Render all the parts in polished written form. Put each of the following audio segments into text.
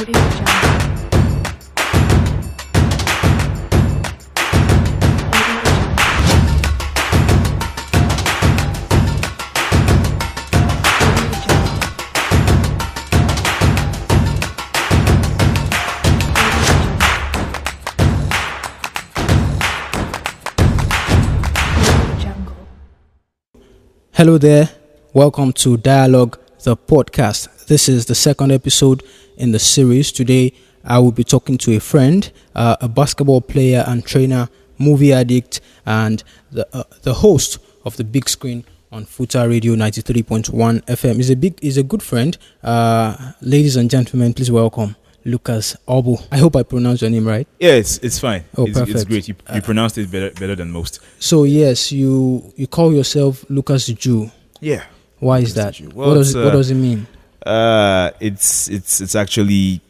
Hello there, welcome to Dialogue, the podcast. This is the second episode in the series. Today, I will be talking to a friend, a basketball player and trainer, movie addict, and the host of the big screen on Futa Radio 93.1 FM. He's a good friend. Ladies and gentlemen, please welcome Lucas Oboh. I hope I pronounced your name right. Yeah, it's fine. Perfect. It's great. You pronounced it better than most. So yes, you call yourself Lucas Jew. Yeah. Why is that? Well, what does it mean? It's actually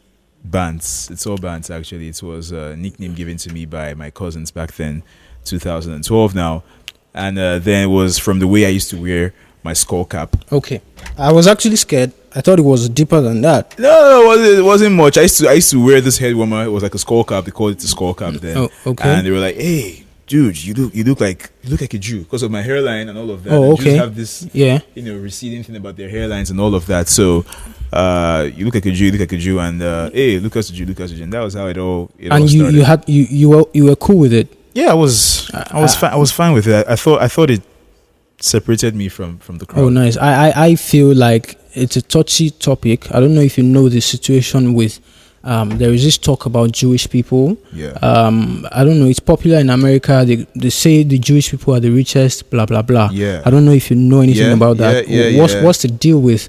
bands. It's all bands actually. It was a nickname given to me by my cousins back then, 2012 now, and then it was from the way I used to wear my skull cap. Okay, I was actually scared. I thought it was deeper than that. No, it wasn't much. I used to wear this head warmer. It was like a skull cap. They called it the skull cap then. Oh, okay. And they were like, "Hey, dude, you look like a Jew because of my hairline and all of that." Oh, and okay. Jews have this, receding thing about their hairlines and all of that. So, you look like a Jew, and hey, Lucas Jew, and that was how it all started. You were cool with it. Yeah, I was fine with it. I thought it separated me from the crowd. Oh, nice. I feel like it's a touchy topic. I don't know if you know the situation with there is this talk about Jewish people. Yeah. I don't know, it's popular in America. They say the Jewish people are the richest, blah blah blah. Yeah. I don't know if you know anything about that. Yeah. What's the deal with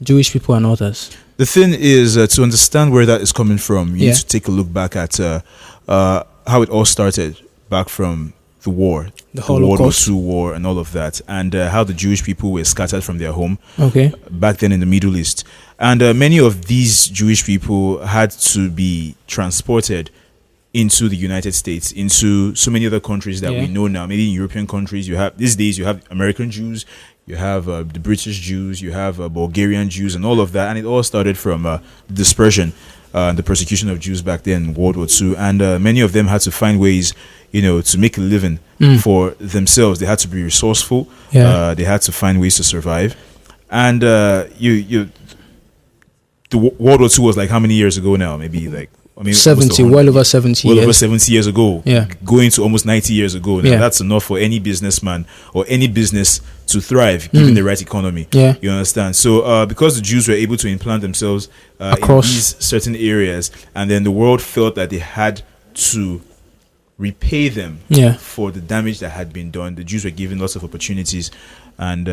Jewish people and others? The thing is, to understand where that is coming from, you need to take a look back at how it all started back from the war, the World War II war and all of that, and how the Jewish people were scattered from their home back then in the Middle East. And many of these Jewish people had to be transported into the United States, into so many other countries that we know now. Maybe in European countries, these days you have American Jews, you have the British Jews, you have Bulgarian Jews and all of that. And it all started from dispersion, the persecution of Jews back then in World War II. And many of them had to find ways, to make a living for themselves. They had to be resourceful. They had to find ways to survive. And the World War II was like how many years ago now? Maybe 70, well over 70 years. Well over 70 years ago. Yeah. Going to almost 90 years ago. Now that's enough for any businessman or any business to thrive, given the right economy. Yeah. You understand? So because the Jews were able to implant themselves in these certain areas, and then the world felt that they had to repay them for the damage that had been done. The Jews were given lots of opportunities and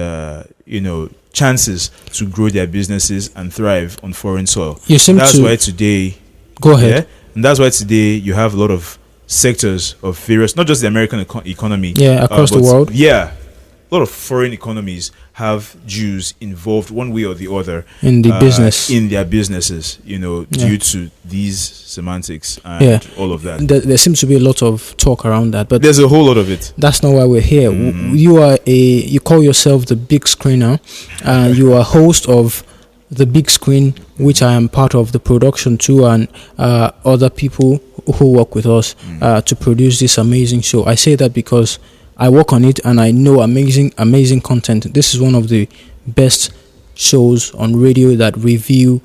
chances to grow their businesses and thrive on foreign soil. Why today go ahead. And that's why today you have a lot of sectors of various, not just the American economy, across the world. A lot of foreign economies have Jews involved one way or the other in the business, in their businesses, due to these semantics and all of that. There seems to be a lot of talk around that, but there's a whole lot of it. That's not why we're here. You call yourself the big screener, and you are host of the big screen, which I am part of the production too, and other people who work with us to produce this amazing show. I say that because I work on it and I know amazing content. This is one of the best shows on radio that review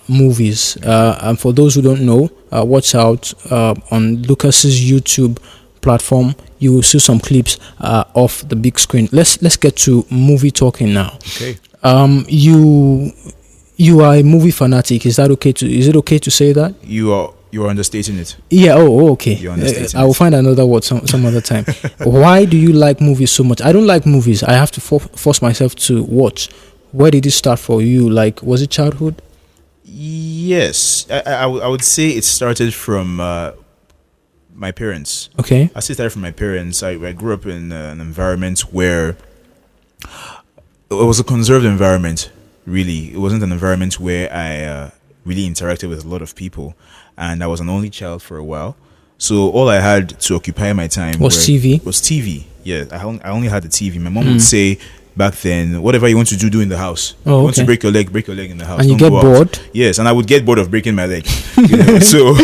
movies. And for those who don't know, watch out on Lucas's YouTube platform. You will see some clips of the big screen. Let's get to movie talking now. Okay. You are a movie fanatic. Is it okay to say that? You are understating it. Yeah. Oh, okay. You're understating I will find another word some other time. Why do you like movies so much? I don't like movies. I have to force myself to watch. Where did it start for you? Like, was it childhood? Yes, I would say it started from my parents. Okay. I say it started from my parents. I grew up in an environment where it was a conserved environment. Really, it wasn't an environment where I really interacted with a lot of people, and I was an only child for a while. So all I had to occupy my time was TV. Yeah, I only had the TV. My mom would say, back then. Whatever you want to do in the house. Oh, you want to break your leg in the house. And you get bored? Yes, and I would get bored of breaking my leg. So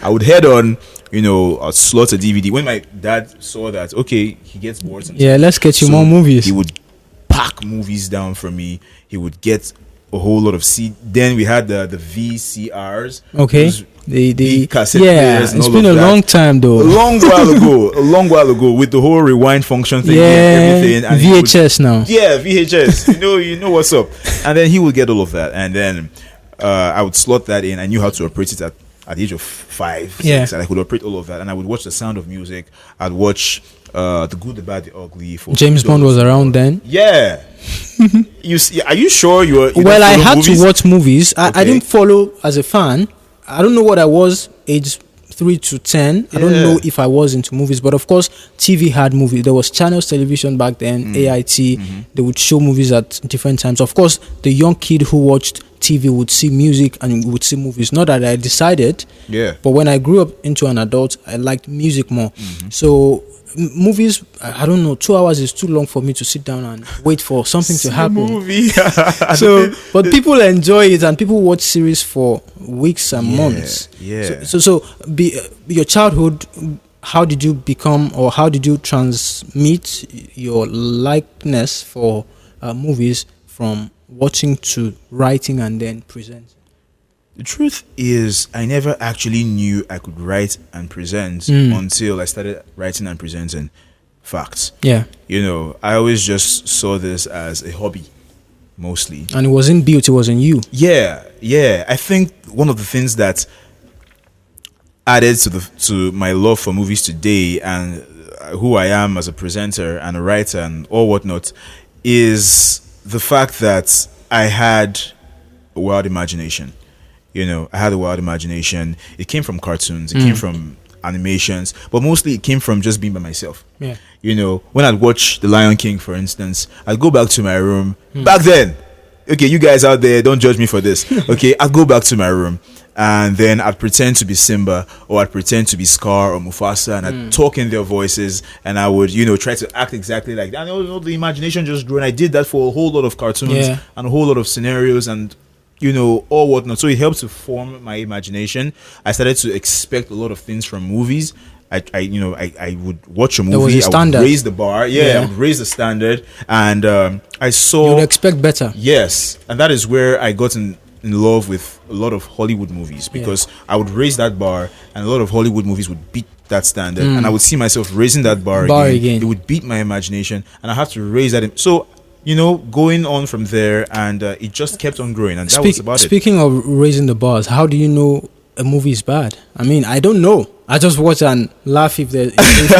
I would head on, I'd slot a DVD. When my dad saw that, okay, he gets bored sometimes. Yeah, let's get you more movies. He would pack movies down for me. He would get a whole lot of Then we had the VCRs. Okay. The cassette yeah, players. It's been a long time though. A long while ago, with the whole rewind function thing and everything. And VHS now. Yeah, VHS. you know what's up. And then he would get all of that, and then I would slot that in. I knew how to operate it at the age of 5, 6, and I could operate all of that. And I would watch The Sound of Music. I'd watch The Good, the Bad, the Ugly. James Bond was around then. Yeah. Are you sure you were? Well, I had to watch movies. I didn't follow as a fan. I don't know what I was age 3 to 10. I don't know if I was into movies, but of course TV had movies. There was Channels Television back then, AIT. They would show movies at different times. Of course, the young kid who watched TV would see music and would see movies. Not that I decided, but when I grew up into an adult, I liked music more. So movies, I don't know, 2 hours is too long for me to sit down and wait for something to happen. Movie. But people enjoy it, and people watch series for weeks and months. So your childhood, how did you become, or how did you transmit your likeness for movies from watching to writing and then presenting? The truth is, I never actually knew I could write and present until I started writing and presenting facts. Yeah. I always just saw this as a hobby, mostly. And it wasn't built, it was in you. Yeah. I think one of the things that added to my love for movies today and who I am as a presenter and a writer and all whatnot is the fact that I had a wild imagination. I had a wild imagination. It came from cartoons. It came from animations. But mostly it came from just being by myself. Yeah. When I'd watch The Lion King, for instance, I'd go back to my room. Back then, okay, you guys out there, don't judge me for this. Okay, I'd go back to my room. And then I'd pretend to be Simba, or I'd pretend to be Scar or Mufasa, and I'd talk in their voices, and I would, try to act exactly like that. And the imagination just grew, and I did that for a whole lot of cartoons and a whole lot of scenarios and all whatnot. So it helped to form my imagination. I started to expect a lot of things from movies. I would watch a movie. I would raise the bar. I would raise the standard, and I saw. You would expect better. Yes, and that is where I got in love with a lot of Hollywood movies, because I would raise that bar, and a lot of Hollywood movies would beat that standard, and I would see myself raising that bar again. It would beat my imagination, and I had to raise that. So. Going on from there, and it just kept on growing, and that was about it. Speaking of raising the bars, how do you know a movie is bad? I mean, I don't know. I just watch and laugh if it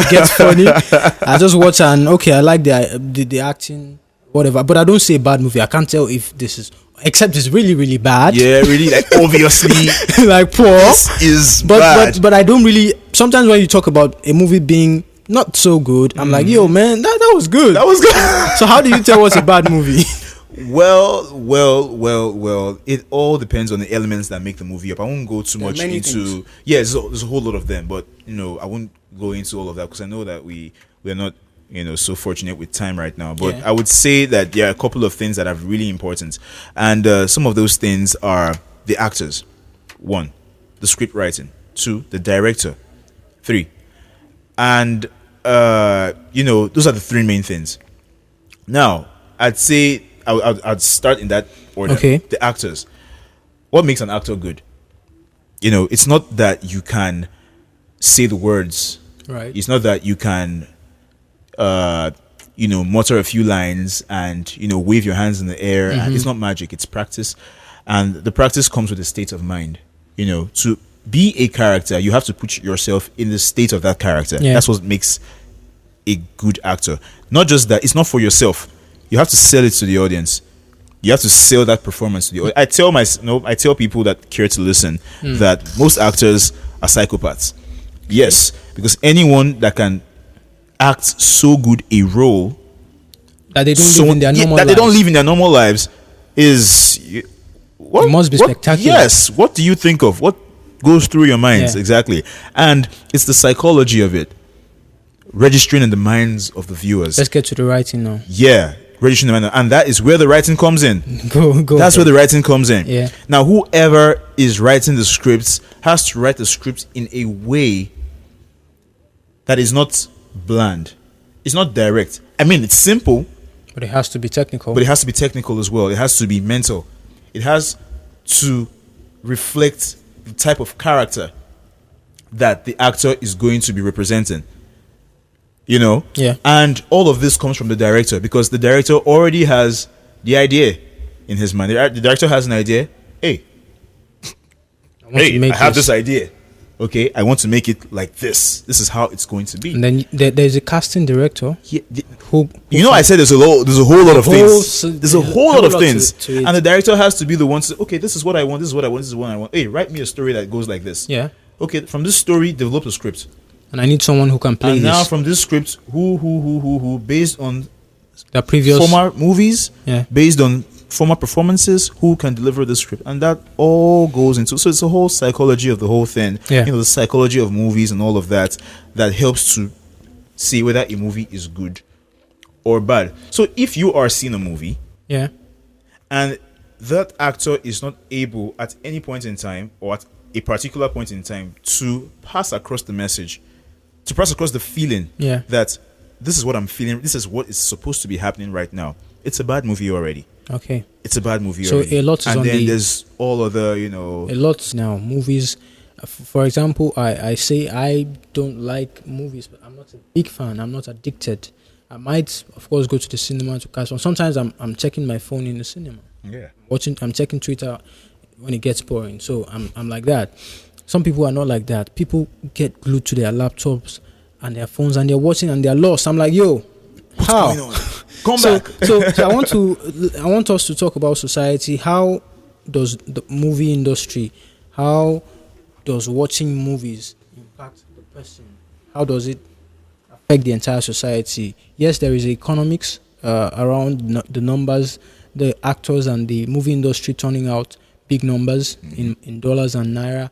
gets funny. I just watch and I like the acting, whatever. But I don't say bad movie. I can't tell if this is, except it's really, really bad. Yeah, really, like obviously, like poor. This is bad. But I don't really. Sometimes when you talk about a movie being not so good, I'm like, yo, man, that was good. That was good. So how do you tell what's a bad movie? Well, it all depends on the elements that make the movie up. I won't go too much into... There's a whole lot of them, but, I won't go into all of that because I know that we're not, so fortunate with time right now. But I would say that there are a couple of things that are really important. And some of those things are the actors. 1, the script writing. 2, the director. 3, and those are the 3 main things. Now, I'd say I'd start in that order. Okay. The actors. What makes an actor good? It's not that you can say the words. Right. It's not that you can mutter a few lines and wave your hands in the air. And it's not magic. It's practice, and the practice comes with a state of mind. To be a character, you have to put yourself in the state of that character. That's what makes a good actor. Not just that, it's not for yourself. You have to sell it to the audience. You have to sell that performance to the audience. I tell people that care to listen that most actors are psychopaths. Yes, because anyone that can act so good a role that they don't live in their normal lives. They don't live in their normal lives is what? It must be spectacular. Yes. What do you think of? What goes through your minds? Exactly. And it's the psychology of it registering in the minds of the viewers. Let's get to the writing now. registering the minor, and that is where the writing comes in. Go. That's where the writing comes in. Yeah. Now, whoever is writing the scripts has to write the script in a way that is not bland. It's not direct. I mean, it's simple, but it has to be technical. But it has to be technical as well. It has to be mental. It has to reflect the type of character that the actor is going to be representing. You know? Yeah. And all of this comes from the director, because the director already has the idea in his mind. The director has an idea. Hey, I have this idea. Okay, I want to make it like this. This is how it's going to be. And then there's a casting director who I said there's a whole lot of things. There's a whole lot of things. And the director has to be the one to say, okay, this is what I want, this is what I want, this is what I want. Hey, write me a story that goes like this. Yeah. Okay, from this story, develop a script. And I need someone who can play and this. now from this script, who based on the previous former movies, based on former performances, who can deliver the script, and that all goes into. So it's the whole psychology of the whole thing. Yeah. The psychology of movies and all of that helps to see whether a movie is good or bad. So if you are seeing a movie, and that actor is not able at any point in time or at a particular point in time to pass across the message, to pass across the feeling that this is what I'm feeling, this is what is supposed to be happening right now, it's a bad movie already. Okay. It's a bad movie so already. A lot is and on then there's all other, A lot now, movies. For example, I say I don't like movies, but I'm not a big fan. I'm not addicted. I might, of course, go to the cinema to catch one. Sometimes I'm checking my phone in the cinema. Yeah. I'm checking Twitter when it gets boring. So I'm like that. Some people are not like that. People get glued to their laptops and their phones, and they're watching and they're lost. I'm like, yo, what's how? going on? Come back. So I want us to talk about society. How does the movie industry, how does watching movies impact the person? How does it affect the entire society? Yes, there is economics around the numbers, the actors and the movie industry turning out big numbers in dollars and naira.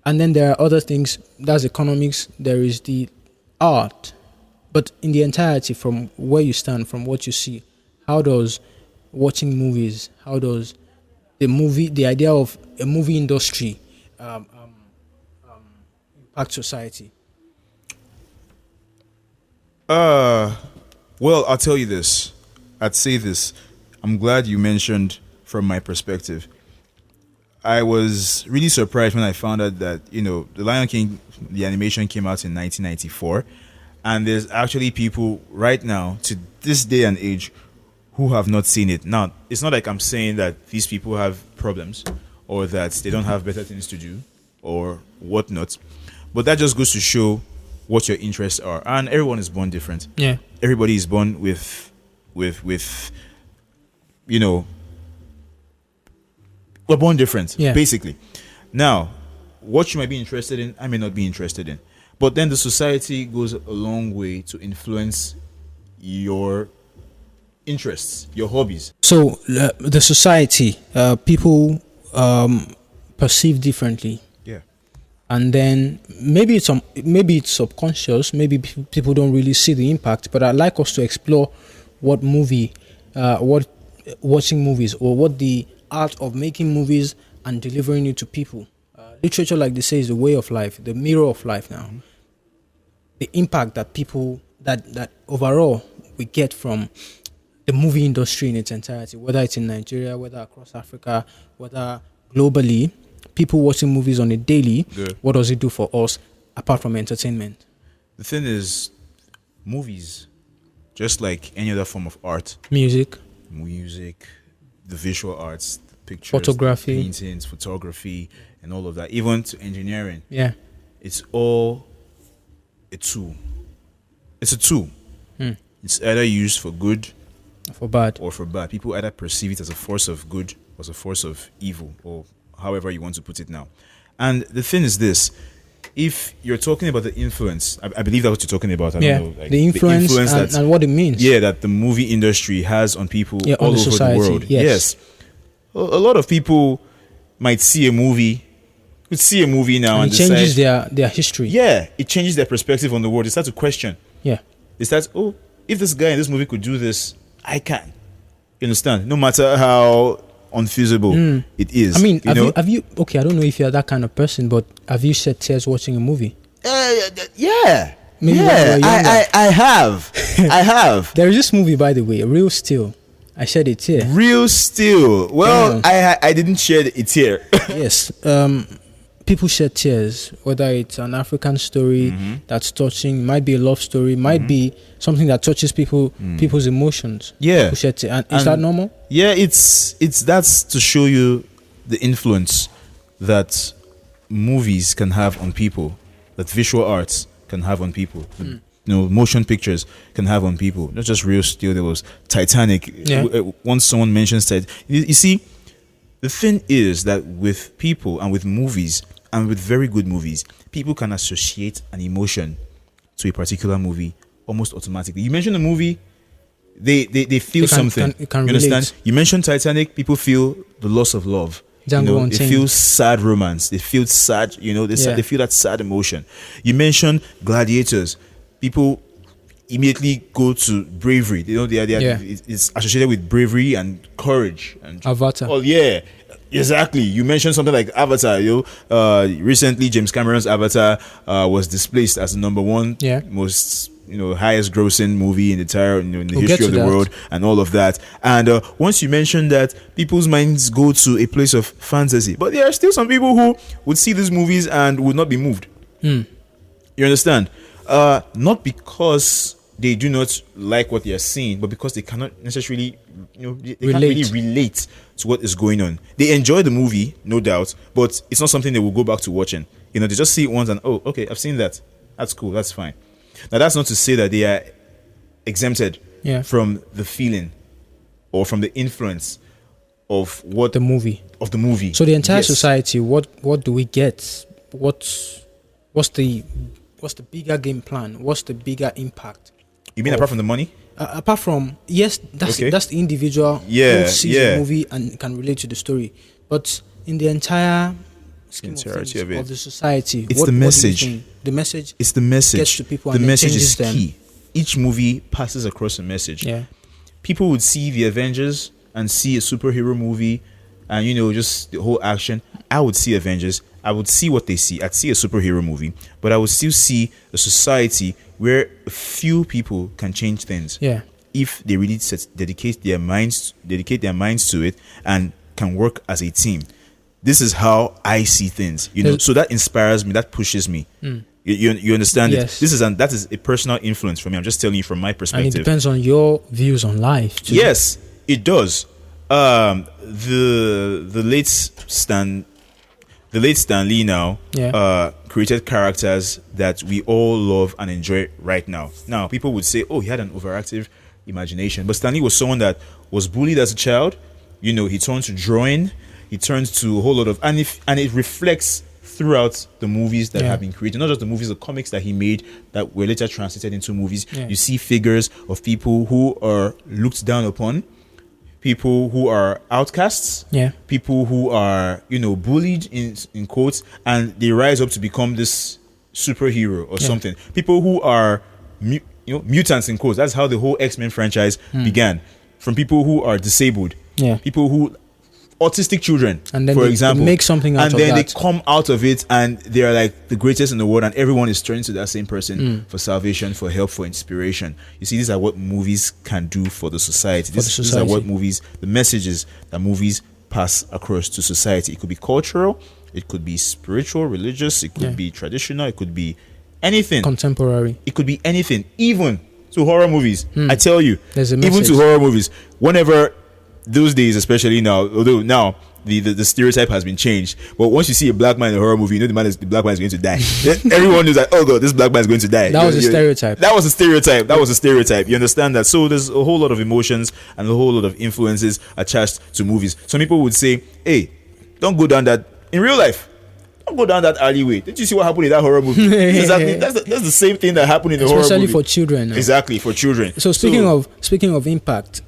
And then there are other things. That's economics. There is the art. But in the entirety, from where you stand, from what you see, how does watching movies, how does the idea of a movie industry impact society? Well, I'll tell you this. I'd say this. I'm glad you mentioned from my perspective. I was really surprised when I found out that, The Lion King, the animation came out in 1994. And there's actually people right now, to this day and age, who have not seen it. Now, it's not like I'm saying that these people have problems or that they don't have better things to do or whatnot. But that just goes to show what your interests are. And everyone is born different. Yeah. Everybody is born with we're born different, basically. Now, what you might be interested in, I may not be interested in. But then the society goes a long way to influence your interests, your hobbies. So the society, people perceive differently. Yeah. And then maybe it's subconscious. Maybe people don't really see the impact. But I'd like us to explore what watching movies, or what the art of making movies and delivering it to people. Literature, like they say, is the way of life, the mirror of life now. The impact that people, that overall we get from the movie industry in its entirety, whether it's in Nigeria, whether across Africa, whether globally, people watching movies on a daily, what does it do for us apart from entertainment? The thing is, movies, just like any other form of art, music, the visual arts, the pictures, photography, the paintings, photography, and all of that, even to engineering. Yeah. It's all a tool. It's a tool. It's either used for good or bad. People either perceive it as a force of good or as a force of evil, or however you want to put it now. And the thing is this: if you're talking about the influence, I believe that's what you're talking about. I don't know, like the influence and what it means. Yeah, that the movie industry has on people all on over society, the world. Yes. A lot of people might see a movie. Could see a movie now and it changes their history. Yeah, it changes their perspective on the world. They start to question. Yeah. They start, if this guy in this movie could do this, I can. You understand? No matter how unfeasible it is. I mean, have you? Okay, I don't know if you're that kind of person, but have you shed tears watching a movie? Yeah. Maybe I have. I have. There is this movie, by the way, Real Steel. I shed a tear. Real Steel. Well, I didn't shed a tear. Yes. People shed tears, whether it's an African story that's touching, might be a love story, might be something that touches people's emotions. Yeah. People shed tears. And is that normal? Yeah, it's that's to show you the influence that movies can have on people, that visual arts can have on people. Motion pictures can have on people. Not just Real Steel, there was Titanic. Yeah. Once someone mentions that, you see, the thing is that with people and with movies and with very good movies, people can associate an emotion to a particular movie almost automatically. You mention a movie, they feel something. It can you understand? relate. You mention Titanic, people feel the loss of love. They feel sad romance. They feel sad. They feel that sad emotion. You mention Gladiators, people immediately go to bravery. It's associated with bravery and courage and Avatar. Oh yeah, exactly. You mentioned something like Avatar. Recently James Cameron's Avatar was displaced as the number one most highest grossing movie in the entire in the history of the world and all of that. And once you mention that, people's minds go to a place of fantasy, but there are still some people who would see these movies and would not be moved. You understand? Not because they do not like what they are seeing, but because they cannot necessarily, they can't really relate to what is going on. They enjoy the movie, no doubt, but it's not something they will go back to watching. They just see it once and, oh, okay, I've seen that. That's cool. That's fine. Now, that's not to say that they are exempted from the feeling or from the influence of what the movie. So the entire society, what do we get? What's the bigger game plan? What's the bigger impact? You mean apart from the money? Apart from, that's the individual who sees the movie and can relate to the story. But in the entire scheme of the society, it's the message. The message. It's the message. Gets to people. The and message is them. key. Each movie passes across a message. Yeah. People would see the Avengers and see a superhero movie, and just the whole action. I would see Avengers. I would see what they see. I'd see a superhero movie, but I would still see a society where a few people can change things. Yeah. If they really dedicate their minds to it and can work as a team. This is how I see things. So that inspires me. That pushes me. You understand it? That is a personal influence for me. I'm just telling you from my perspective. And it depends on your views on life too. Yes, it does. The late Stan Lee now created characters that we all love and enjoy right now. Now, people would say, oh, he had an overactive imagination. But Stan Lee was someone that was bullied as a child. He turned to drawing. He turns to a whole lot of... And it reflects throughout the movies that have been created. Not just the movies, the comics that he made that were later translated into movies. Yeah. You see figures of people who are looked down upon. People who are outcasts, people who are, bullied in quotes, and they rise up to become this superhero or something. People who are, mutants in quotes. That's how the whole X-Men franchise began. From people who are disabled, people who, autistic children, and then for example, make something out of that. And then they come out of it and they are like the greatest in the world, and everyone is turning to that same person for salvation, for help, for inspiration. You see, these are what movies can do for the society. These are what the messages that movies pass across to society. It could be cultural, it could be spiritual, religious, it could be traditional, it could be anything. Contemporary. It could be anything, even to horror movies. I tell you, there's a message. Even to horror movies. Whenever... Those days, especially now, although now the stereotype has been changed, but once you see a black man in a horror movie, the black man is going to die. Everyone knows that, oh god, this black man is going to die. That was a stereotype. That was a stereotype. You understand that? So there's a whole lot of emotions and a whole lot of influences attached to movies. Some people would say, hey, don't go down that in real life. Don't go down that alleyway. Did you see what happened in that horror movie? Exactly. That's the same thing that happened in the horror movie. Especially for children. Exactly, for children. So speaking of impact,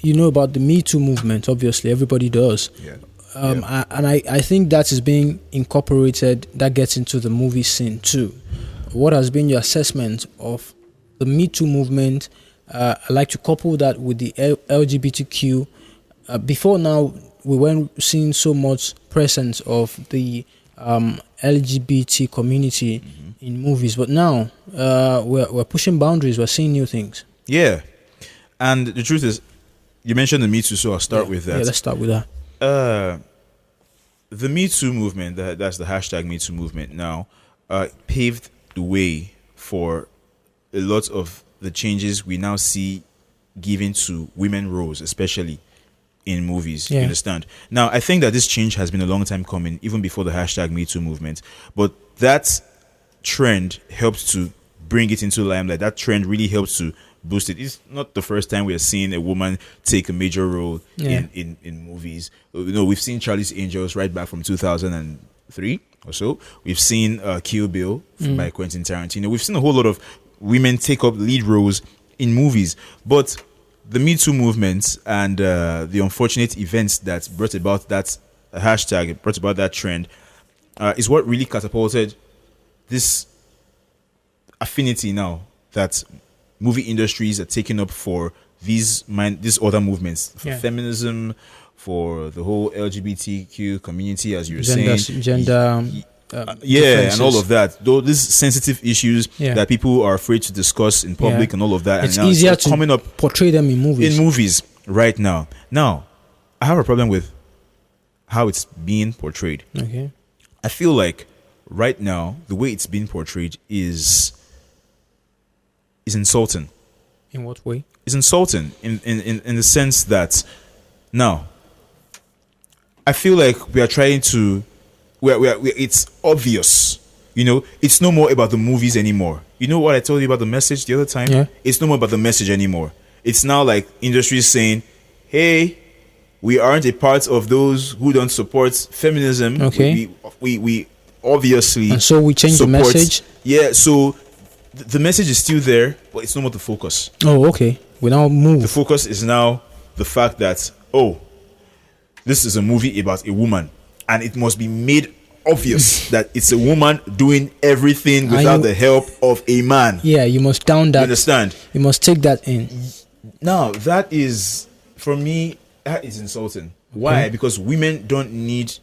you know about the Me Too movement. Obviously, everybody does. And I think that is being incorporated. That gets into the movie scene too. What has been your assessment of the Me Too movement I like to couple that with the LGBTQ. Before now, we weren't seeing so much presence of the LGBT community in movies, but now we're pushing boundaries. We're seeing new things. Yeah, and the truth is, you mentioned the Me Too, so I'll start with that. Yeah, let's start with that. The Me Too movement, that's the hashtag Me Too movement now, paved the way for a lot of the changes we now see given to women roles, especially in movies. You understand? Now, I think that this change has been a long time coming, even before the hashtag Me Too movement. But that trend helped to bring it into limelight. That trend really helps to boost it. It's not the first time we are seeing a woman take a major role in movies. You know, we've seen Charlie's Angels right back from 2003 or so. We've seen Kill Bill by Quentin Tarantino. We've seen a whole lot of women take up lead roles in movies. But the Me Too movement and the unfortunate events that brought about that hashtag, brought about that trend, is what really catapulted this affinity now that movie industries are taking up for these other movements, for feminism, for the whole LGBTQ community, as you were saying, gender, and all of that. Though these sensitive issues that people are afraid to discuss in public and all of that, it's and now easier it's to coming up portray them in movies. In movies right now. Now, I have a problem with how it's being portrayed. Okay, I feel like right now the way it's being portrayed is insulting. In what way? It's insulting in the sense that now I feel like we are trying to it's obvious. You know, it's no more about the movies anymore. You know what I told you about the message the other time? Yeah. It's no more about the message anymore. It's now like industry is saying, hey, we aren't a part of those who don't support feminism. Okay. We obviously, and so we change the message. Yeah, so the message is still there, but it's no more the focus. Oh, okay. We now move. The focus is now the fact that, oh, this is a movie about a woman, and it must be made obvious that it's a woman doing everything without the help of a man. Yeah, you must down that. You understand? You must take that in. Now, that is, for me, that is insulting. Why? Because women don't need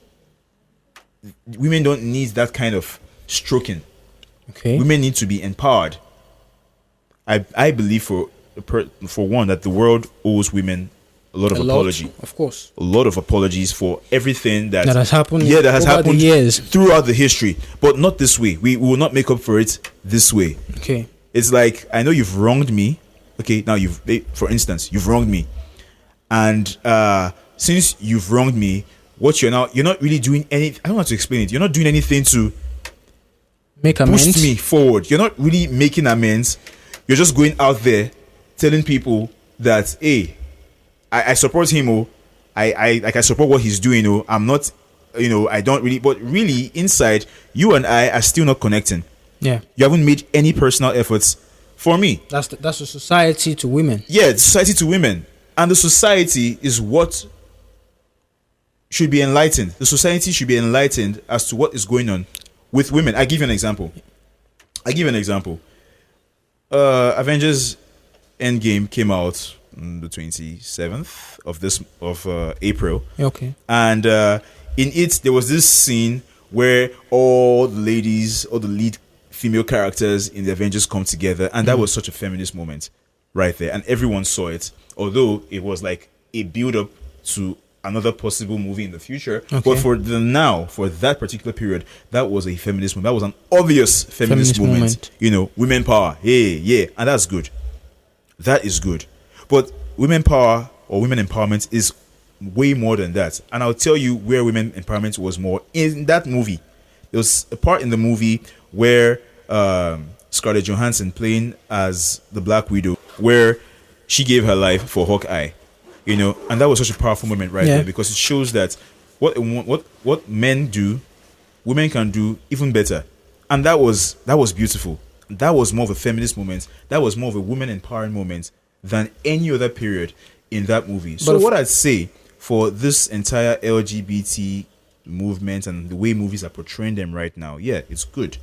that kind of stroking. Okay. Women need to be empowered. I believe for one that the world owes women a lot of apology. Of course. A lot of apologies for everything that has happened. Yeah, that has happened years throughout the history, but not this way. We will not make up for it this way. Okay. It's like, I know you've wronged me. Okay, now for instance, you've wronged me, and since you've wronged me, you're not really doing anything. I don't want to explain it. You're not doing anything to make amends, push me forward. You're not really making amends. You're just going out there telling people that, hey, I support him, I support what he's doing, I'm not, I don't really, but really inside, you and I are still not connecting. Yeah. You haven't made any personal efforts for me. That's the society to women. Yeah, the society to women. And the society is what should be enlightened. The society should be enlightened as to what is going on with women. I give you an example. Avengers Endgame came out on the 27th of April. Okay. And in it, there was this scene where all the lead female characters in the Avengers come together, and that was such a feminist moment right there, and everyone saw it, although it was like a build-up to another possible movie in the future. Okay. But for that particular period, that was a feminist moment. That was an obvious feminist moment. Women power. Hey, yeah, and that's good. That is good. But women power or women empowerment is way more than that. And I'll tell you where women empowerment was more. In that movie, there was a part in the movie where Scarlett Johansson playing as the Black Widow, where she gave her life for Hawkeye, and that was such a powerful moment there, because it shows that what men do, women can do even better. And that was beautiful. That was more of a feminist moment. That was more of a women empowering moment than any other period in that movie. So what I'd say for this entire LGBT movement and the way movies are portraying them right now, yeah, it's good.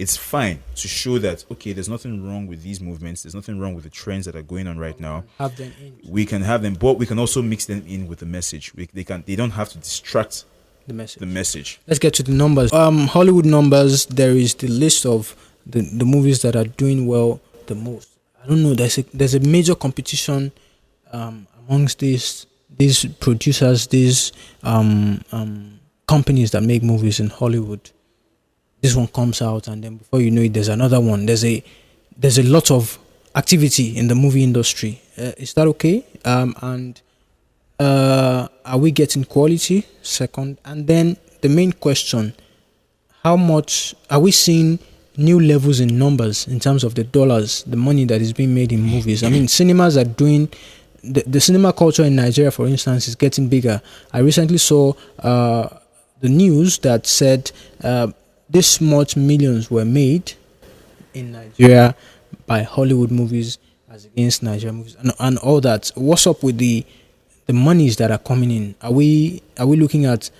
it's fine to show that, okay, there's nothing wrong with these movements, there's nothing wrong with the trends that are going on right now. Have them in. We can have them, but we can also mix them in with the message. They don't have to distract the message. Let's get to the numbers. Hollywood numbers. There is the list of the movies that are doing well the most. I don't know. There's a major competition amongst these producers, these companies that make movies in Hollywood. This one comes out, and then before you know it, there's another one. There's a lot of activity in the movie industry. Is that okay? And are we getting quality? Second, and then the main question: how much are we seeing new levels in numbers in terms of the dollars, the money that is being made in movies? I mean, cinemas are doing. The cinema culture in Nigeria, for instance, is getting bigger. I recently saw the news that said this much millions were made in Nigeria by Hollywood movies as against Nigerian movies and all that. What's up with the monies that are coming in? Are we looking at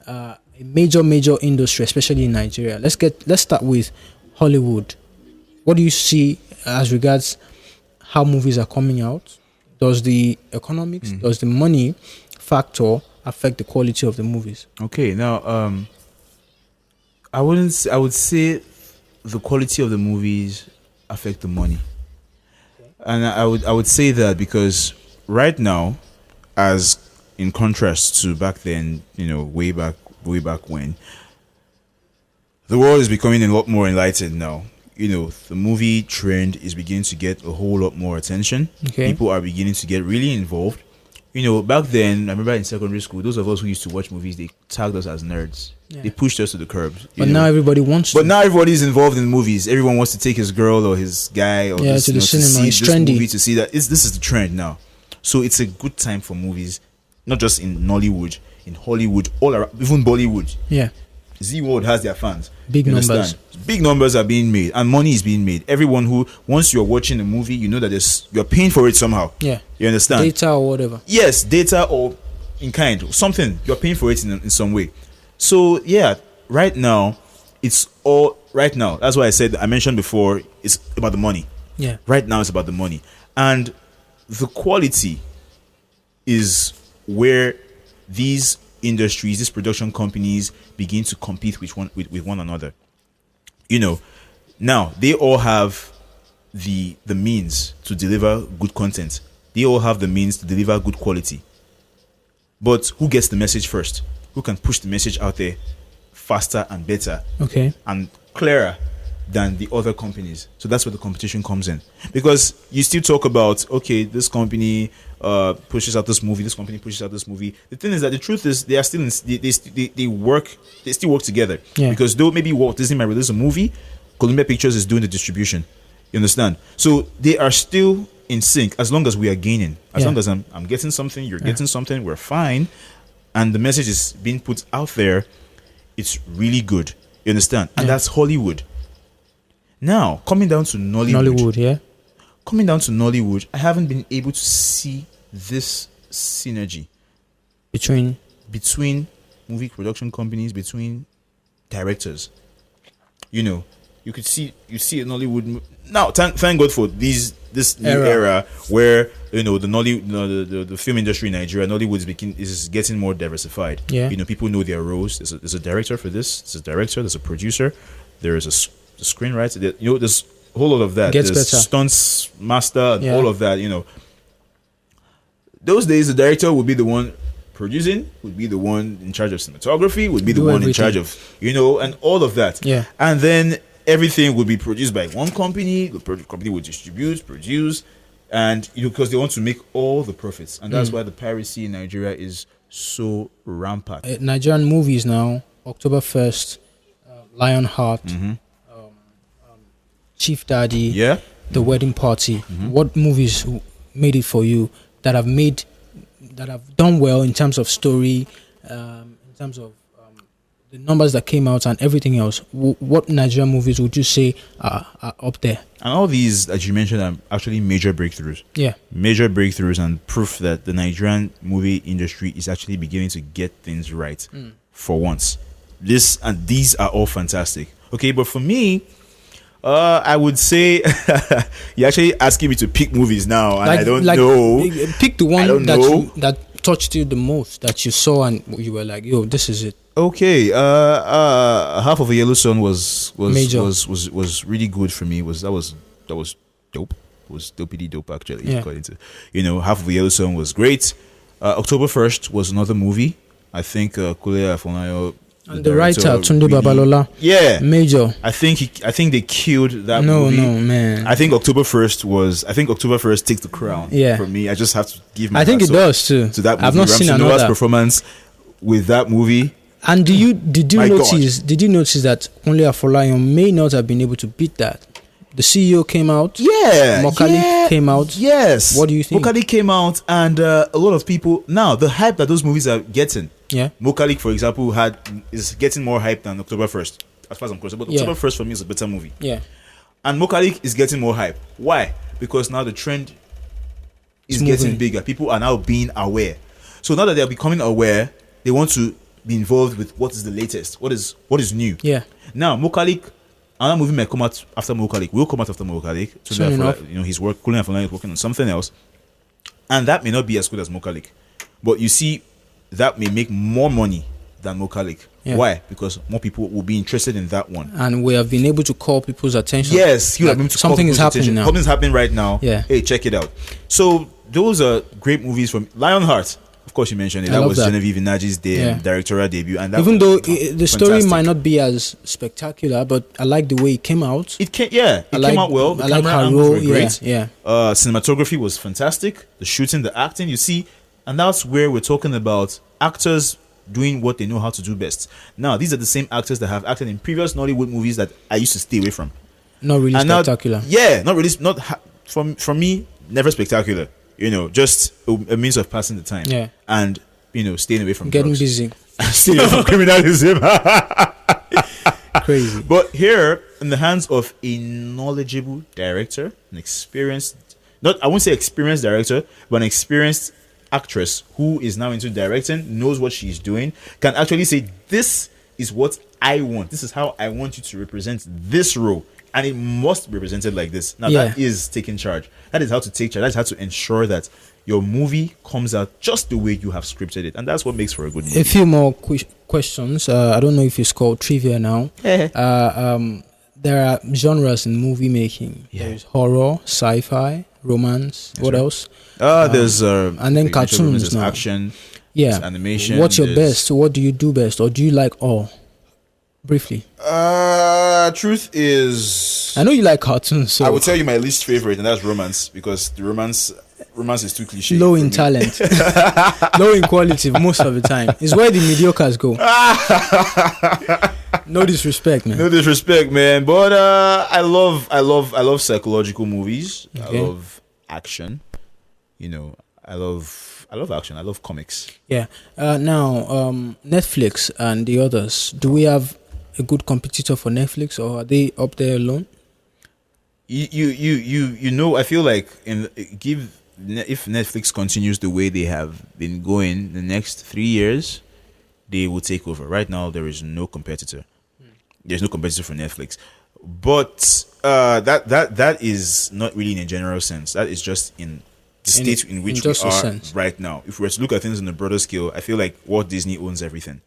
a major industry, especially in Nigeria? Let's start with Hollywood. What do you see as regards how movies are coming out? Does the economics, does the money factor affect the quality of the movies? Okay, now I would say the quality of the movies affect the money. Okay. And I would say that because right now, as in contrast to back then, way back when, the world is becoming a lot more enlightened now. The movie trend is beginning to get a whole lot more attention. Okay. People are beginning to get really involved. Back then, I remember in secondary school, those of us who used to watch movies, they tagged us as nerds. Yeah. They pushed us to the curb. But now everybody wants to. But now everybody's involved in movies. Everyone wants to take his girl or his guy or to the cinema. To see it's this trendy. movie, to see that. This is the trend now. So it's a good time for movies, not just in Nollywood, in Hollywood, all around, even Bollywood. Yeah. Z World has their fans. Big numbers. Big numbers are being made, and money is being made. Everyone who, once you're watching a movie, you know that you're paying for it somehow. Yeah. You understand? Data or whatever. Yes, data or in kind, something. You're paying for it in some way. So yeah, right now, it's all right now. That's why I mentioned before, it's about the money. Yeah. Right now, it's about the money, and the quality is where these industries, these production companies begin to compete with one another. Now they all have the means to deliver good content. They all have the means to deliver good quality. But who gets the message first? Who can push the message out there faster and better? Okay. And clearer than the other companies. So that's where the competition comes in. Because you still talk about, okay, this company pushes out this movie, this company pushes out this movie. The thing is that the truth is they are still they still work together. Yeah. Because though maybe Walt Disney might release a movie, Columbia Pictures is doing the distribution. You understand? So they are still in sync as long as we are gaining. As long as I'm getting something, you're getting something, we're fine. And the message is being put out there, it's really good. You understand? And that's Hollywood. Now, coming down to Nollywood. Yeah. Coming down to Nollywood, I haven't been able to see this synergy between movie production companies, between directors. You see a Nollywood now. Thank God for this new era where the film industry in Nigeria, Nollywood is getting more diversified. Yeah. People know their roles. There's a director for this. There's a director. There's a producer. There is the screenwriter. There's a whole lot of that. Gets There's better. Stunts master and all of that. Those days the director would be the one producing, would be the one in charge of cinematography, would be the one in charge of and all of that. Yeah. And then everything would be produced by one company. The company would distribute, produce, and because they want to make all the profits, and that's why the piracy in Nigeria is so rampant. Nigerian movies now, October 1st, Lionheart, Chief Daddy, The Wedding Party. What movies made it for you that have done well in terms of story, in terms of the numbers that came out and everything else? What Nigerian movies would you say are up there? And all these that you mentioned are actually major breakthroughs. Yeah. Major breakthroughs and proof that the Nigerian movie industry is actually beginning to get things right for once. These are all fantastic. Okay, but for me, I would say you're actually asking me to pick movies now, and I don't know. Pick the one that touched you the most, that you saw and you were like, "Yo, this is it." Okay. Half of a Yellow Sun was really good for me. That was dope. It was dopey dope actually. Yeah. According to, Half of a Yellow Sun was great. October 1st was another movie. I think Kule Afonayo, and the writer Tunde Babalola. Yeah. Major. I think they killed that movie. No, man. I think October 1st takes the crown. Yeah. For me, I just have to give my I think it does too. To that movie. I've not seen another performance with that movie. And did you notice that only Afolayan may not have been able to beat that? The CEO came out. Yeah. Mokali came out. Yes. What do you think? Mokali came out, and a lot of people now, the hype that those movies are getting. Yeah. Mokali, for example, is getting more hype than October 1st, as far as I'm concerned. But October 1st for me is a better movie. Yeah. And Mokali is getting more hype. Why? Because now the trend is getting bigger. People are now being aware. So now that they are becoming aware, they want to be involved with what is the latest, what is new. Yeah. Now Mokalik, another movie may come out after Mokalik. Will come out after Mokalik. His work, Kulin Afonlayan is working on something else, and that may not be as good as Mokalik. But you see, that may make more money than Mokalik. Yeah. Why? Because more people will be interested in that one. And we have been able to call people's attention. Yes, something is happening now. Something's happening right now. Yeah. Hey, check it out. So those are great movies from Lionheart. Of course, you mentioned it. That was Genevieve Inaji's directorial debut, and even though the story might not be as spectacular, but I like the way it came out. It came out well. The camera angles were great. Yeah. Cinematography was fantastic. The shooting, the acting, you see, and that's where we're talking about actors doing what they know how to do best. Now, these are the same actors that have acted in previous Nollywood movies that I used to stay away from. Not really spectacular. Not really. Not for me. Never spectacular. Just a means of passing the time. Yeah. And, staying away from getting drugs. busy. Staying away from criminalism. Crazy. But here, in the hands of a knowledgeable director, an experienced, I won't say experienced director, but an experienced actress who is now into directing, knows what she's doing, can actually say, this is what I want. This is how I want you to represent this role. And it must be represented like this. Now, that is taking charge. That is how to take charge. That is how to ensure that your movie comes out just the way you have scripted it. And that's what makes for a good movie. A few more questions. I don't know if it's called trivia now. There are genres in movie making. Yeah. There's horror, sci-fi, romance. That's what else? There's and then cartoons. There's now. Action. Yeah. There's animation. What's your best? What do you do best? Or do you like all? Briefly. Truth is, I know you like cartoons, so I will tell you my least favorite, and that's romance, because the romance is too cliche. Low in talent, low in quality most of the time. It's where the mediocres go. No disrespect, man. No disrespect, man. But I love psychological movies. Okay. I love action. I love action. I love comics. Yeah. Now, Netflix and the others. Do we have a good competitor for Netflix, or are they up there alone? I feel like if Netflix continues the way they have been going, the next 3 years, they will take over. Right now, there is no competitor. There's no competitor for Netflix. But that is not really in a general sense. That is just in the state in which we are right now. If we were to look at things on a broader scale, I feel like Walt Disney owns everything.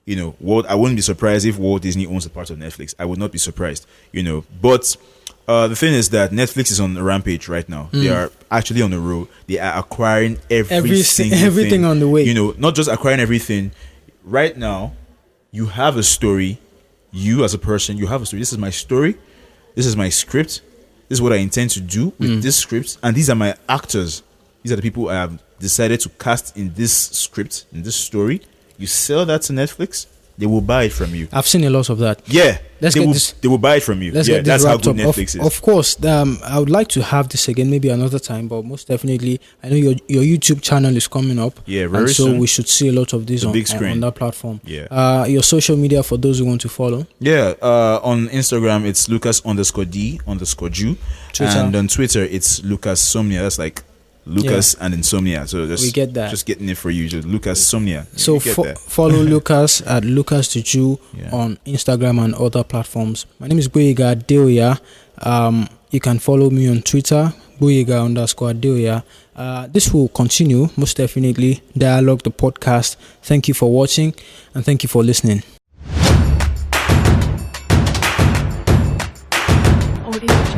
I wouldn't be surprised if Walt Disney owns a part of Netflix. I would not be surprised, But the thing is that Netflix is on a rampage right now. They are actually on the road. They are acquiring everything on the way. Not just acquiring everything. Right now, you have a story. You as a person, you have a story. This is my story. This is my script. This is what I intend to do with this script. And these are my actors. These are the people I have decided to cast in this script, in this story. You sell that to Netflix, they will buy it from you. I've seen a lot of that. Yeah. They will buy it from you. That's how good Netflix is. Of course, I would like to have this again maybe another time, but most definitely, I know your YouTube channel is coming up. Yeah, very soon. So we should see a lot of this on that platform. Yeah. Your social media for those who want to follow. Yeah. On Instagram, it's Lucas_D_Ju. Twitter. And on Twitter, it's Lucas Somnia. That's like Lucas and Insomnia. So we get that. Just getting it for you, just Lucas Somnia. So follow Lucas at Lucas the Jew on Instagram and other platforms. My name is Boyega Adeoya. You can follow me on Twitter, Boyega_Adeoya. This will continue, most definitely. Dialogue, the podcast. Thank you for watching and thank you for listening. Audio